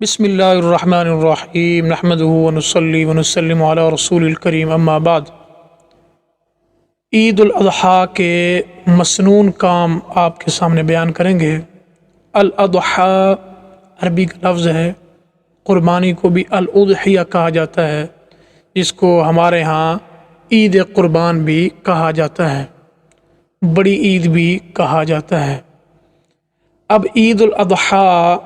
بسم اللہ الرحمن الرحیم نحمدہ ونصلی ونسلم علی رسول الکریم اما بعد۔ عید الاضحیٰ کے مسنون کام آپ کے سامنے بیان کریں گے۔ الاضحیٰ عربی کا لفظ ہے، قربانی کو بھی الاضحیہ کہا جاتا ہے، جس کو ہمارے ہاں عید قربان بھی کہا جاتا ہے، بڑی عید بھی کہا جاتا ہے۔ اب عید الاضحیٰ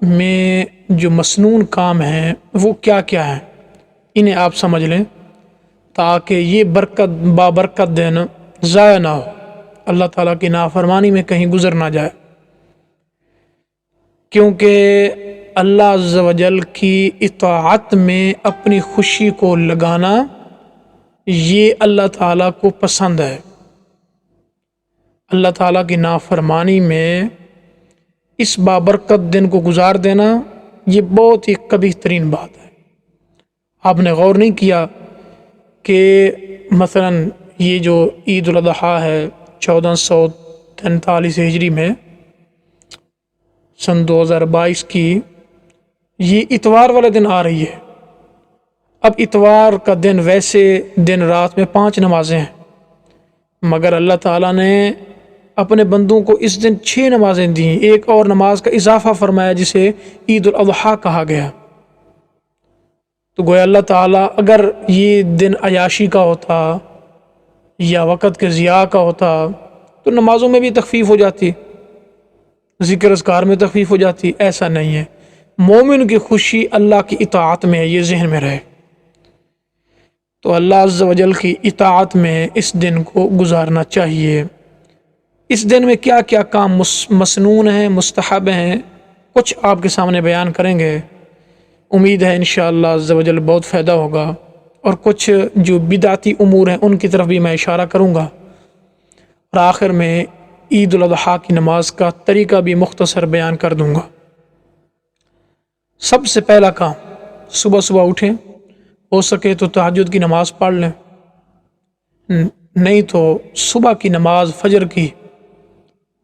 میں جو مسنون کام ہیں وہ کیا کیا ہیں، انہیں آپ سمجھ لیں تاکہ یہ بابرکت دن ضائع نہ ہو، اللہ تعالیٰ کی نافرمانی میں کہیں گزر نہ جائے، کیونکہ اللہ عز و جل کی اطاعت میں اپنی خوشی کو لگانا یہ اللہ تعالیٰ کو پسند ہے۔ اللہ تعالیٰ کی نافرمانی میں اس بابرکت دن کو گزار دینا یہ بہت ہی قبیح ترین بات ہے۔ آپ نے غور نہیں کیا کہ مثلا یہ جو عید الاضحیٰ ہے 1443 ہجری میں سن 2022 کی، یہ اتوار والے دن آ رہی ہے۔ اب اتوار کا دن ویسے دن رات میں 5 نمازیں ہیں، مگر اللہ تعالیٰ نے اپنے بندوں کو اس دن 6 نمازیں دیں، ایک اور نماز کا اضافہ فرمایا جسے عید الاضحیٰ کہا گیا۔ تو گویا اللہ تعالیٰ اگر یہ دن عیاشی کا ہوتا یا وقت کے ضیاع کا ہوتا تو نمازوں میں بھی تخفیف ہو جاتی، ذکر اذکار میں تخفیف ہو جاتی۔ ایسا نہیں ہے، مومن کی خوشی اللہ کی اطاعت میں ہے، یہ ذہن میں رہے۔ تو اللہ عز و جل کی اطاعت میں اس دن کو گزارنا چاہیے۔ اس دن میں کیا کیا کام مسنون ہیں، مستحب ہیں، کچھ آپ کے سامنے بیان کریں گے۔ امید ہے انشاءاللہ عز و جل بہت فائدہ ہوگا، اور کچھ جو بدعتی امور ہیں ان کی طرف بھی میں اشارہ کروں گا، اور آخر میں عید الاضحیٰ کی نماز کا طریقہ بھی مختصر بیان کر دوں گا۔ سب سے پہلا کام، صبح صبح اٹھیں، ہو سکے تو تہجد کی نماز پڑھ لیں، نہیں تو صبح کی نماز فجر کی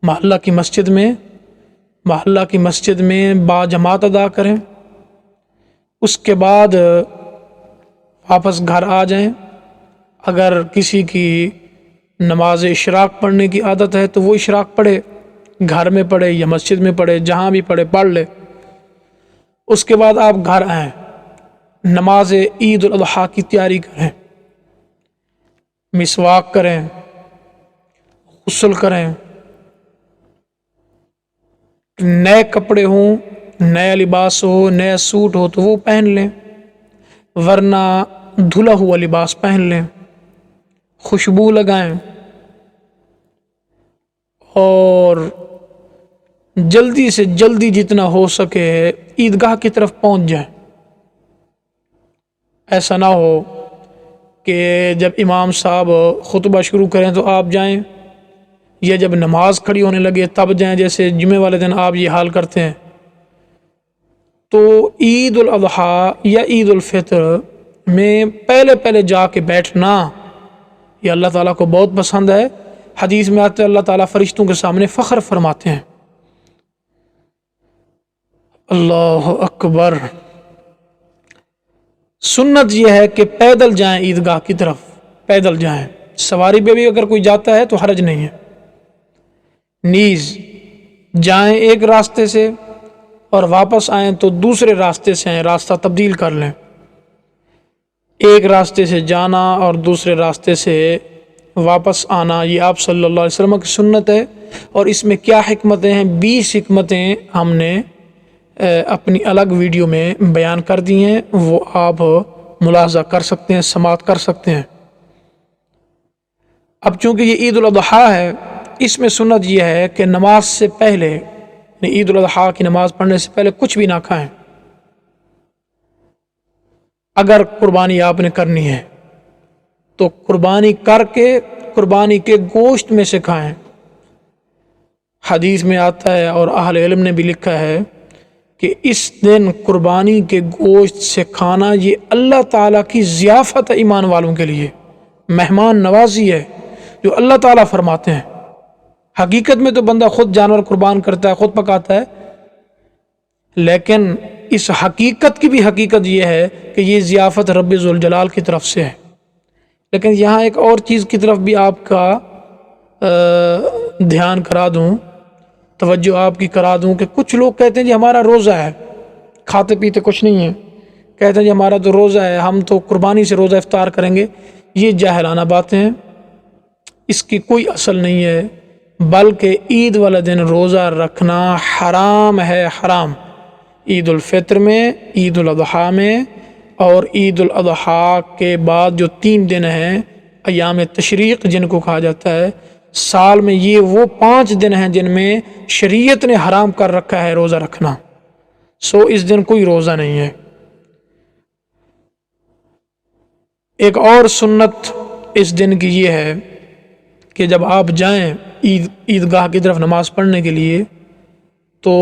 محلہ کی مسجد میں باجماعت ادا کریں، اس کے بعد واپس گھر آ جائیں۔ اگر کسی کی نماز اشراق پڑھنے کی عادت ہے تو وہ اشراق پڑھے، گھر میں پڑھے یا مسجد میں پڑھے، جہاں بھی پڑھے پڑھ لے۔ اس کے بعد آپ گھر آئیں، نماز عید الاضحیٰ کی تیاری کریں، مسواک کریں، غسل کریں، نئے کپڑے ہوں، نیا لباس ہو، نیا سوٹ ہو تو وہ پہن لیں، ورنہ دھلا ہوا لباس پہن لیں، خوشبو لگائیں، اور جلدی سے جلدی جتنا ہو سکے عیدگاہ کی طرف پہنچ جائیں۔ ایسا نہ ہو کہ جب امام صاحب خطبہ شروع کریں تو آپ جائیں، یا جب نماز کھڑی ہونے لگے تب جائیں، جیسے جمعے والے دن آپ یہ حال کرتے ہیں۔ تو عید الاضحیٰ یا عید الفطر میں پہلے جا کے بیٹھنا یہ اللہ تعالیٰ کو بہت پسند ہے۔ حدیث میں آتا ہے اللہ تعالیٰ فرشتوں کے سامنے فخر فرماتے ہیں۔ اللہ اکبر۔ سنت یہ ہے کہ پیدل جائیں، عیدگاہ کی طرف پیدل جائیں، سواری پہ بھی اگر کوئی جاتا ہے تو حرج نہیں ہے، نیز جائیں ایک راستے سے اور واپس آئیں تو دوسرے راستے سے آئیں، راستہ تبدیل کر لیں۔ ایک راستے سے جانا اور دوسرے راستے سے واپس آنا یہ آپ صلی اللہ علیہ وسلم کی سنت ہے، اور اس میں کیا حکمتیں ہیں، 20 حکمتیں ہم نے اپنی الگ ویڈیو میں بیان کر دی ہیں، وہ آپ ملاحظہ کر سکتے ہیں، سماعت کر سکتے ہیں۔ اب چونکہ یہ عید الاضحیٰ ہے، اس میں سنت یہ ہے کہ نماز سے پہلے، عید الاضحیٰ کی نماز پڑھنے سے پہلے کچھ بھی نہ کھائیں۔ اگر قربانی آپ نے کرنی ہے تو قربانی کر کے قربانی کے گوشت میں سے کھائیں۔ حدیث میں آتا ہے اور اہل علم نے بھی لکھا ہے کہ اس دن قربانی کے گوشت سے کھانا یہ اللہ تعالیٰ کی ضیافت ہے، ایمان والوں کے لیے مہمان نوازی ہے جو اللہ تعالیٰ فرماتے ہیں۔ حقیقت میں تو بندہ خود جانور قربان کرتا ہے، خود پکاتا ہے، لیکن اس حقیقت کی بھی حقیقت یہ ہے کہ یہ ضیافت رب ذوالجلال کی طرف سے ہے۔ لیکن یہاں ایک اور چیز کی طرف بھی آپ کا دھیان کرا دوں، توجہ آپ کی کرا دوں کہ کچھ لوگ کہتے ہیں جی ہمارا روزہ ہے، کھاتے پیتے کچھ نہیں ہے، کہتے ہیں جی ہمارا تو روزہ ہے، ہم تو قربانی سے روزہ افطار کریں گے۔ یہ جاہلانہ باتیں ہیں، اس کی کوئی اصل نہیں ہے، بلکہ عید والا دن روزہ رکھنا حرام ہے، حرام۔ عید الفطر میں، عید الاضحیٰ میں، اور عید الاضحیٰ کے بعد جو 3 دن ہیں ایام تشریق جن کو کہا جاتا ہے سال میں، یہ وہ 5 دن ہیں جن میں شریعت نے حرام کر رکھا ہے روزہ رکھنا۔ اس دن کوئی روزہ نہیں ہے۔ ایک اور سنت اس دن کی یہ ہے کہ جب آپ جائیں عیدگاہ کی طرف نماز پڑھنے کے لیے تو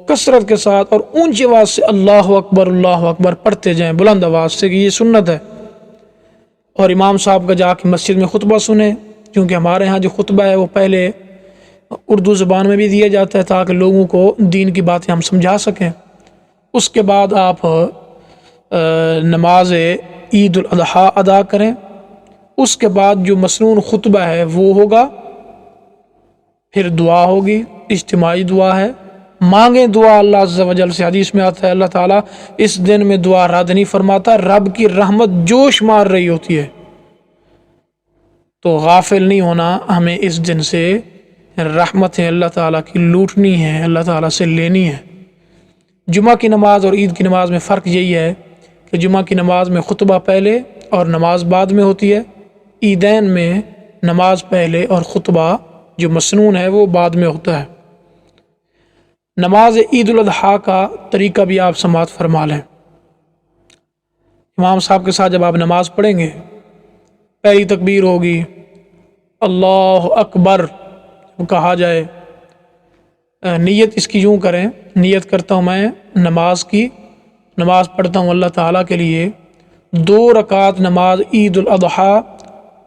کثرت کے ساتھ اور اونچی آواز سے اللہ اکبر پڑھتے جائیں، بلند آواز سے، کہ یہ سنت ہے۔ اور امام صاحب کا جا کے مسجد میں خطبہ سنیں، کیونکہ ہمارے ہاں جو خطبہ ہے وہ پہلے اردو زبان میں بھی دیا جاتا ہے تاکہ لوگوں کو دین کی باتیں ہم سمجھا سکیں۔ اس کے بعد آپ نماز عید الاضحیٰ ادا کریں۔ اس کے بعد جو مسنون خطبہ ہے وہ ہوگا، پھر دعا ہوگی، اجتماعی دعا ہے، مانگیں دعا اللہ عز و جل سے۔ حدیث میں آتا ہے اللہ تعالیٰ اس دن میں دعا رد نہیں فرماتا، رب کی رحمت جوش مار رہی ہوتی ہے۔ تو غافل نہیں ہونا، ہمیں اس دن سے رحمتیں اللہ تعالیٰ کی لوٹنی ہے، اللہ تعالیٰ سے لینی ہے۔ جمعہ کی نماز اور عید کی نماز میں فرق یہی ہے کہ جمعہ کی نماز میں خطبہ پہلے اور نماز بعد میں ہوتی ہے، عیدین میں نماز پہلے اور خطبہ جو مسنون ہے وہ بعد میں ہوتا ہے۔ نماز عید الاضحیٰ کا طریقہ بھی آپ سماعت فرما لیں۔ امام صاحب کے ساتھ جب آپ نماز پڑھیں گے، پہلی تکبیر ہوگی اللہ اکبر کہا جائے، نیت اس کی یوں کریں، نیت کرتا ہوں میں نماز کی، نماز پڑھتا ہوں اللہ تعالیٰ کے لیے 2 رکعت نماز عید الاضحیٰ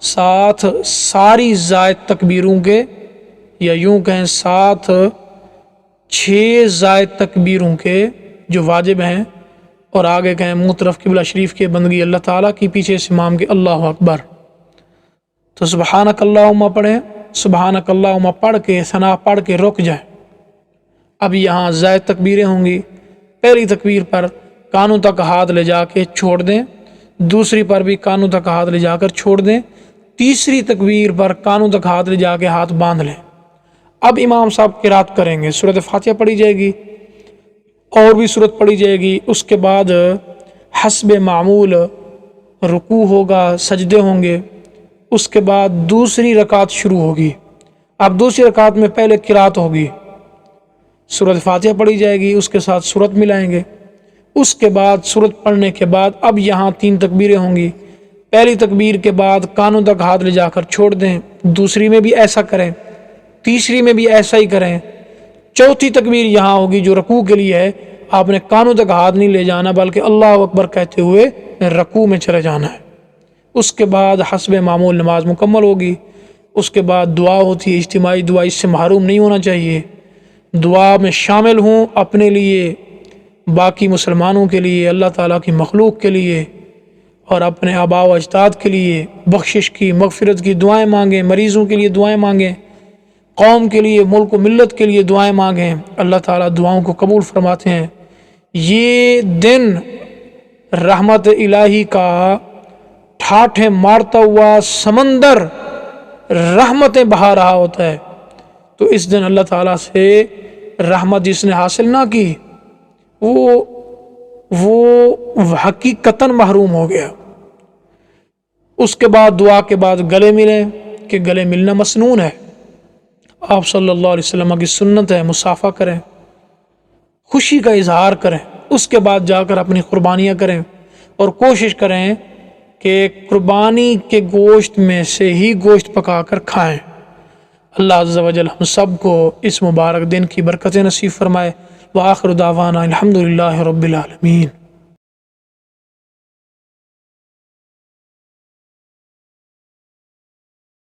ساتھ ساری زائد تکبیروں کے، یا یوں کہیں ساتھ 6 زائد تکبیروں کے جو واجب ہیں، اور آگے کہیں منہ طرف قبلہ شریف کے بندگی اللہ تعالیٰ کی، پیچھے سے امام کے اللہ اکبر۔ تو سبحانک اللہم پڑھیں، سبحانک اللہم پڑھ کے ثنا پڑھ کے رک جائیں۔ اب یہاں زائد تکبیریں ہوں گی، پہلی تکبیر پر کانوں تک ہاتھ لے جا کے چھوڑ دیں، دوسری پر بھی کانوں تک ہاتھ لے جا کر چھوڑ دیں، تیسری تکبیر پر کانوں تک ہاتھ لے جا کے ہاتھ باندھ لیں۔ اب امام صاحب قرات کریں گے، سورۃ فاتحہ پڑھی جائے گی اور بھی سورت پڑھی جائے گی، اس کے بعد حسب معمول رکوع ہوگا، سجدے ہوں گے، اس کے بعد دوسری رکعت شروع ہوگی۔ اب دوسری رکعت میں پہلے قرات ہوگی، سورۃ فاتحہ پڑھی جائے گی، اس کے ساتھ سورت ملائیں گے، اس کے بعد سورت پڑھنے کے بعد اب یہاں 3 تکبیریں ہوں گی۔ پہلی تکبیر کے بعد کانوں تک ہاتھ لے جا کر چھوڑ دیں، دوسری میں بھی ایسا کریں، تیسری میں بھی ایسا ہی کریں، چوتھی تکبیر یہاں ہوگی جو رکوع کے لیے ہے، آپ نے کانوں تک ہاتھ نہیں لے جانا بلکہ اللہ اکبر کہتے ہوئے رکوع میں چلے جانا ہے۔ اس کے بعد حسب معمول نماز مکمل ہوگی، اس کے بعد دعا ہوتی ہے، اجتماعی دعا، اس سے محروم نہیں ہونا چاہیے۔ دعا میں شامل ہوں، اپنے لیے، باقی مسلمانوں کے لیے، اللہ تعالیٰ کی مخلوق کے لیے، اور اپنے آباء و اجداد کے لیے بخشش کی، مغفرت کی دعائیں مانگیں، مریضوں کے لیے دعائیں مانگیں، قوم کے لیے، ملک و ملت کے لیے دعائیں مانگیں، اللہ تعالیٰ دعاؤں کو قبول فرماتے ہیں۔ یہ دن رحمت الہی کا ٹھاٹھیں مارتا ہوا سمندر رحمتیں بہا رہا ہوتا ہے، تو اس دن اللہ تعالیٰ سے رحمت جس نے حاصل نہ کی وہ حقیقتاً محروم ہو گیا۔ اس کے بعد دعا کے بعد گلے ملیں، کہ گلے ملنا مسنون ہے، آپ صلی اللہ علیہ وسلم کی سنت ہے، مصافحہ کریں، خوشی کا اظہار کریں، اس کے بعد جا کر اپنی قربانیاں کریں، اور کوشش کریں کہ قربانی کے گوشت میں سے ہی گوشت پکا کر کھائیں۔ اللہ عز و جل ہم سب کو اس مبارک دن کی برکتیں نصیب فرمائے۔ وآخر دعوانا الحمدللہ رب العالمین۔